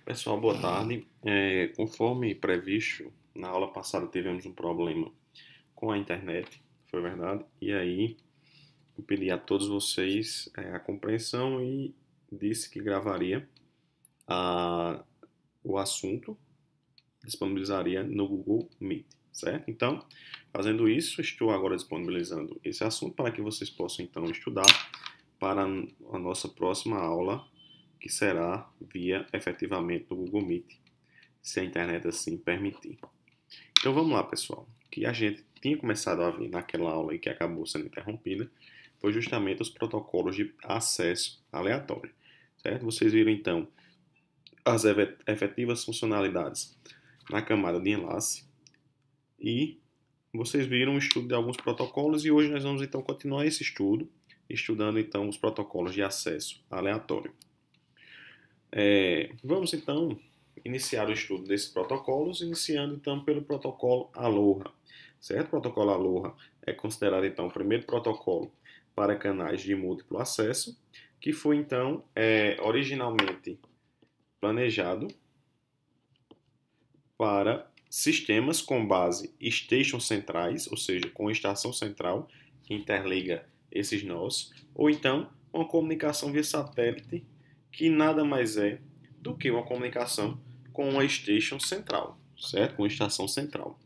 Pessoal, boa tarde. Conforme previsto, na aula passada tivemos um problema com a internet, foi verdade? E aí eu pedi a todos vocês a compreensão e disse que gravaria a- o assunto, disponibilizaria no Google Meet, certo? Então, fazendo isso, estou agora disponibilizando esse assunto para que vocês possam então estudar para a nossa próxima aula, que será via efetivamente no Google Meet, se a internet assim permitir. Então vamos lá, pessoal. O que a gente tinha começado a ver naquela aula e que acabou sendo interrompida foi justamente os protocolos de acesso aleatório, certo? Vocês viram então as efetivas funcionalidades na camada de enlace e vocês viram o estudo de alguns protocolos e hoje nós vamos então continuar esse estudo, estudando então os protocolos de acesso aleatório. Vamos então iniciar o estudo desses protocolos, iniciando então pelo protocolo Aloha, certo? O protocolo Aloha é considerado então o primeiro protocolo para canais de múltiplo acesso, que foi então originalmente planejado para sistemas com base station centrais, ou seja, com estação central que interliga esses nós, ou então uma comunicação via satélite, que nada mais é do que uma comunicação com uma station central, certo? Com uma estação central.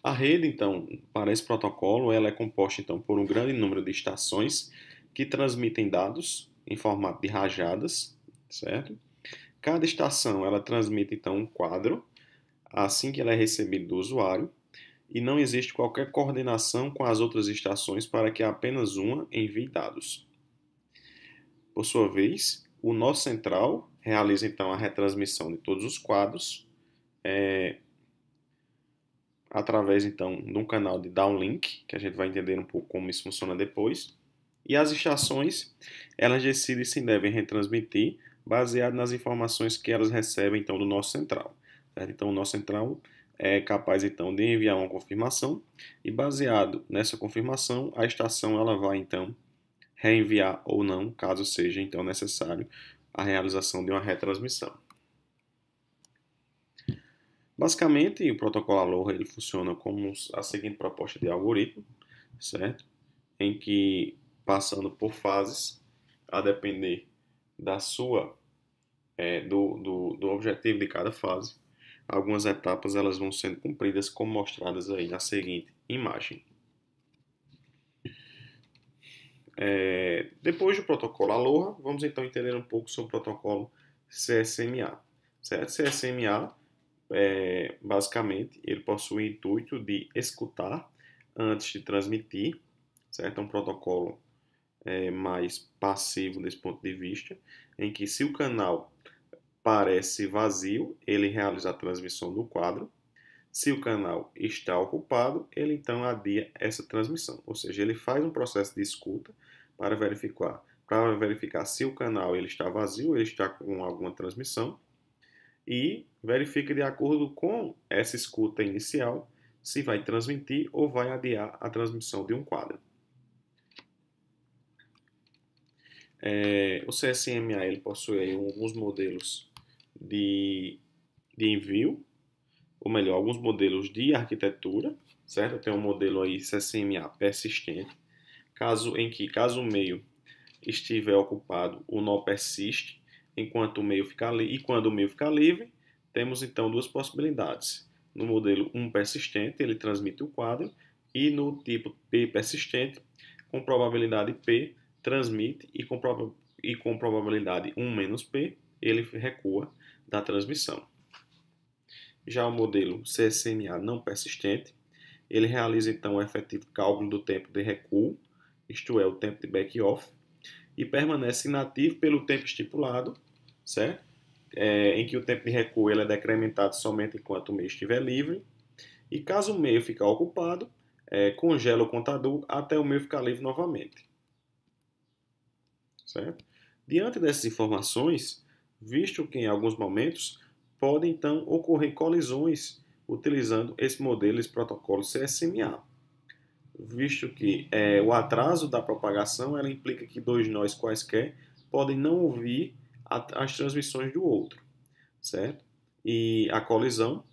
A rede, então, para esse protocolo, ela é composta então por um grande número de estações que transmitem dados em formato de rajadas, certo? Cada estação ela transmite então um quadro assim que ela é recebida do usuário e não existe qualquer coordenação com as outras estações para que apenas uma envie dados. Por sua vez, o nó central realiza então a retransmissão de todos os quadros através então de um canal de downlink, que a gente vai entender um pouco como isso funciona depois. E as estações, elas decidem se devem retransmitir baseado nas informações que elas recebem então do nó central. Certo? Então o nó central é capaz então de enviar uma confirmação e baseado nessa confirmação, a estação ela vai então reenviar ou não, caso seja então necessário a realização de uma retransmissão. Basicamente, o protocolo Aloha ele funciona como a seguinte proposta de algoritmo, certo? Em que, passando por fases, a depender da sua, do objetivo de cada fase, algumas etapas elas vão sendo cumpridas como mostradas aí na seguinte imagem. Depois do protocolo Aloha, vamos então entender um pouco sobre o protocolo CSMA. Certo? CSMA basicamente, ele possui o intuito de escutar antes de transmitir, certo? É um protocolo mais passivo desse ponto de vista, em que se o canal parece vazio, ele realiza a transmissão do quadro. Se o canal está ocupado, ele então adia essa transmissão, ou seja, ele faz um processo de escuta para verificar se o canal ele está vazio, ele está com alguma transmissão, e verifica de acordo com essa escuta inicial se vai transmitir ou vai adiar a transmissão de um quadro. O CSMA ele possui aí alguns modelos de envio, ou melhor, alguns modelos de arquitetura, certo? Tem um modelo aí CSMA persistente, caso o meio estiver ocupado, o nó persiste, enquanto o meio ficar e quando o meio ficar livre, temos então duas possibilidades. No modelo 1 persistente, ele transmite o quadro, e no tipo P persistente, com probabilidade P, transmite e com probabilidade 1 menos P, ele recua da transmissão. Já o modelo CSMA não persistente, ele realiza então o efetivo cálculo do tempo de recuo, isto é, o tempo de back-off, e permanece inativo pelo tempo estipulado, certo? Em que o tempo de recuo ele é decrementado somente enquanto o meio estiver livre, e caso o meio ficar ocupado, congela o contador até o meio ficar livre novamente. Certo? Diante dessas informações, visto que em alguns momentos podem então ocorrer colisões utilizando esse modelo, esse protocolo CSMA, visto que o atraso da propagação ela implica que dois nós quaisquer podem não ouvir as transmissões do outro, certo? E a colisão,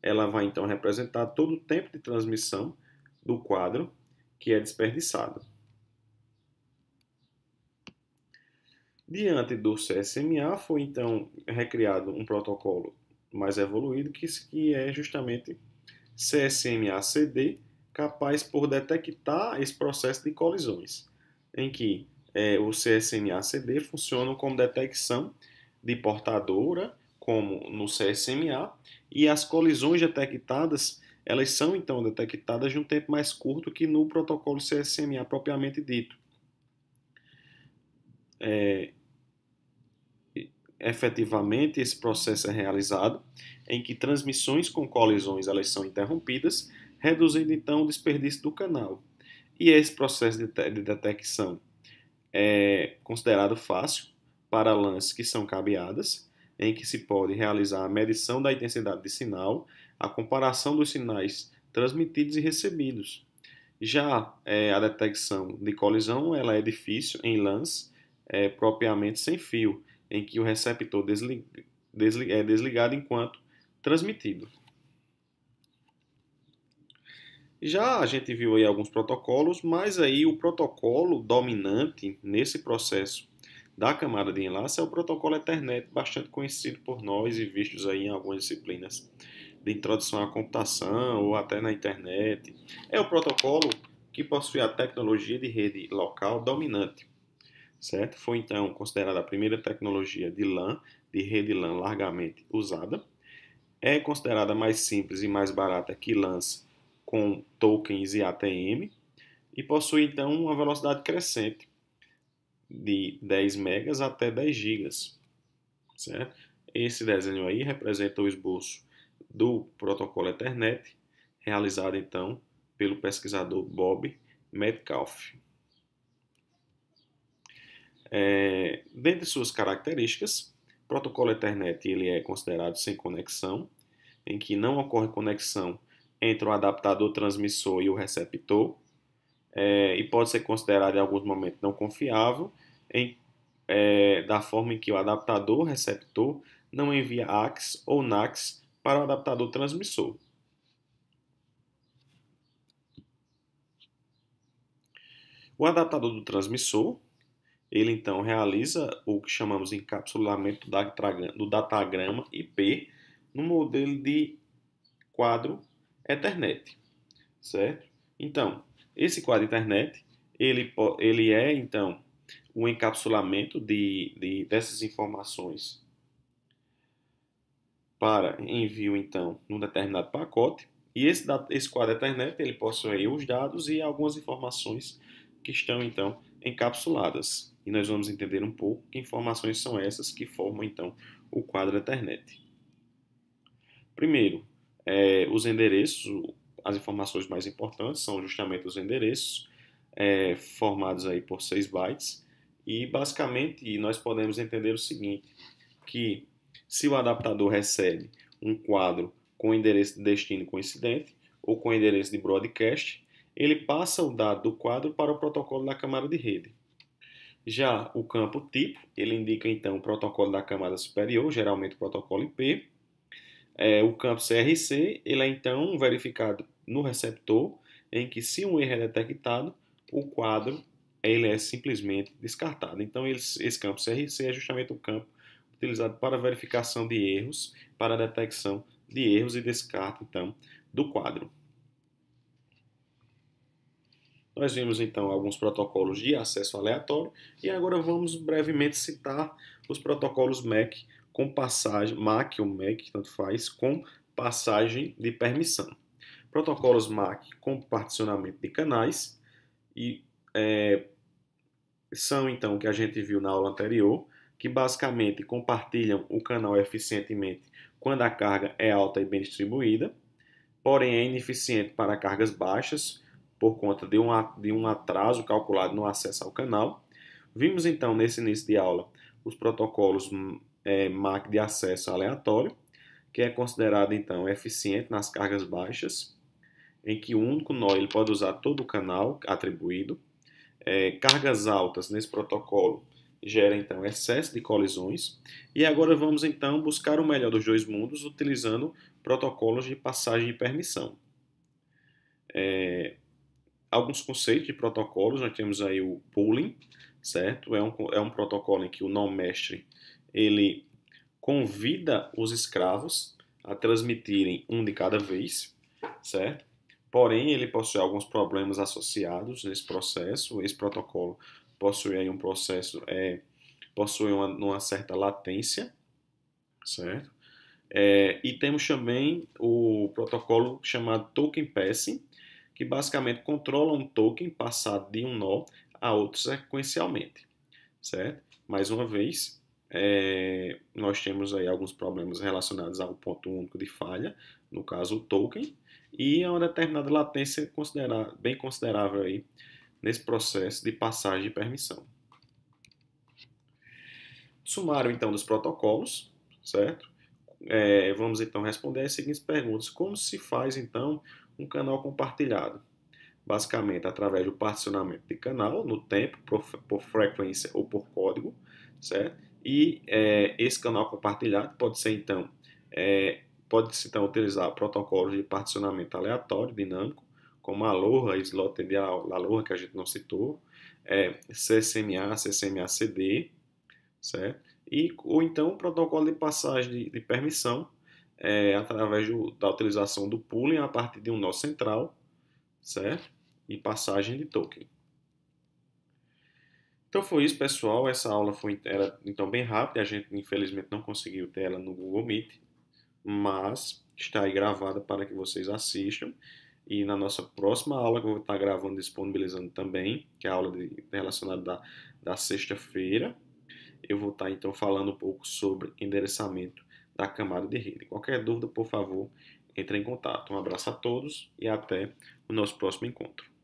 ela vai então representar todo o tempo de transmissão do quadro que é desperdiçado. Diante do CSMA, foi então recriado um protocolo mais evoluído, que é justamente CSMA-CD, capaz por detectar esse processo de colisões, em que o CSMA-CD funciona como detecção de portadora, como no CSMA, e as colisões detectadas, elas são então detectadas de um tempo mais curto que no protocolo CSMA propriamente dito. Efetivamente, esse processo é realizado em que transmissões com colisões elas são interrompidas, reduzindo então o desperdício do canal. E esse processo de detecção é considerado fácil para lances que são cabeadas, em que se pode realizar a medição da intensidade de sinal, a comparação dos sinais transmitidos e recebidos. Já a detecção de colisão ela é difícil em LANs propriamente sem fio, em que o receptor é desligado enquanto transmitido. Já a gente viu aí alguns protocolos, mas aí o protocolo dominante nesse processo da camada de enlace é o protocolo Ethernet, bastante conhecido por nós e vistos aí em algumas disciplinas de introdução à computação ou até na internet. É o protocolo que possui a tecnologia de rede local dominante, certo? Foi então considerada a primeira tecnologia de LAN, de rede LAN largamente usada. É considerada mais simples e mais barata que LANs com tokens e ATM e possui então uma velocidade crescente de 10 megas até 10 gigas, certo? Esse desenho aí representa o esboço do protocolo Ethernet, realizado então pelo pesquisador Bob Metcalfe. Dentre suas características, o protocolo Ethernet ele é considerado sem conexão, em que não ocorre conexão entre o adaptador transmissor e o receptor, e pode ser considerado em alguns momentos não confiável, da forma em que o adaptador receptor não envia AX ou NAX para o adaptador transmissor. O adaptador do transmissor, ele então realiza o que chamamos de encapsulamento do datagrama IP no modelo de quadro Ethernet, certo? Então, esse quadro Ethernet, ele é então o encapsulamento dessas informações para envio então num determinado pacote, e esse quadro Ethernet ele possui os dados e algumas informações que estão então encapsuladas. E nós vamos entender um pouco que informações são essas que formam então o quadro Ethernet. Primeiro, os endereços, as informações mais importantes são justamente os endereços, formados aí por 6 bytes, e basicamente nós podemos entender o seguinte, que se o adaptador recebe um quadro com endereço de destino coincidente ou com endereço de broadcast, ele passa o dado do quadro para o protocolo da camada de rede. Já o campo tipo, ele indica então o protocolo da camada superior, geralmente o protocolo IP. O campo CRC, ele é então verificado no receptor, em que se um erro é detectado, o quadro ele é simplesmente descartado. Então esse campo CRC é justamente o campo utilizado para verificação de erros, para detecção de erros e descarte então do quadro. Nós vimos então alguns protocolos de acesso aleatório e agora vamos brevemente citar os protocolos MAC com passagem, MAC ou MAC, tanto faz, com passagem de permissão. Protocolos MAC com particionamento de canais e são então o que a gente viu na aula anterior, que basicamente compartilham o canal eficientemente quando a carga é alta e bem distribuída, porém é ineficiente para cargas baixas, por conta de um atraso calculado no acesso ao canal. Vimos então nesse início de aula os protocolos MAC de acesso aleatório, que é considerado então eficiente nas cargas baixas, em que o único nó ele pode usar todo o canal atribuído. Cargas altas nesse protocolo gera então excesso de colisões. E agora vamos então buscar o melhor dos dois mundos utilizando protocolos de passagem de permissão. Alguns conceitos de protocolos, nós temos aí o pooling, certo? É um protocolo em que o não-mestre ele convida os escravos a transmitirem um de cada vez, certo? Porém, ele possui alguns problemas associados nesse processo. Esse protocolo possui aí um processo, possui uma certa latência, certo? E temos também o protocolo chamado token passing, que basicamente controla um token passado de um nó a outro sequencialmente, certo? Mais uma vez, nós temos aí alguns problemas relacionados ao ponto único de falha, no caso o token, e a uma determinada latência bem considerável aí nesse processo de passagem de permissão. Sumário então dos protocolos, certo? Vamos então responder as seguintes perguntas. Como se faz então um canal compartilhado? Basicamente através do particionamento de canal no tempo, por frequência ou por código, certo? E esse canal compartilhado pode-se então utilizar protocolos de particionamento aleatório, dinâmico, como Aloha, Slotted Aloha, que a gente não citou, CSMA, CSMA-CD, certo? Ou então o protocolo de passagem de permissão, através da utilização do pooling a partir de um nó central, certo? E passagem de token. Então foi isso, pessoal. Essa aula era então bem rápida. A gente infelizmente não conseguiu ter ela no Google Meet, mas está aí gravada para que vocês assistam. E na nossa próxima aula, que eu vou estar gravando e disponibilizando também, que é a aula relacionada da sexta-feira, eu vou estar então falando um pouco sobre endereçamento da camada de rede. Qualquer dúvida, por favor, entre em contato. Um abraço a todos e até o nosso próximo encontro.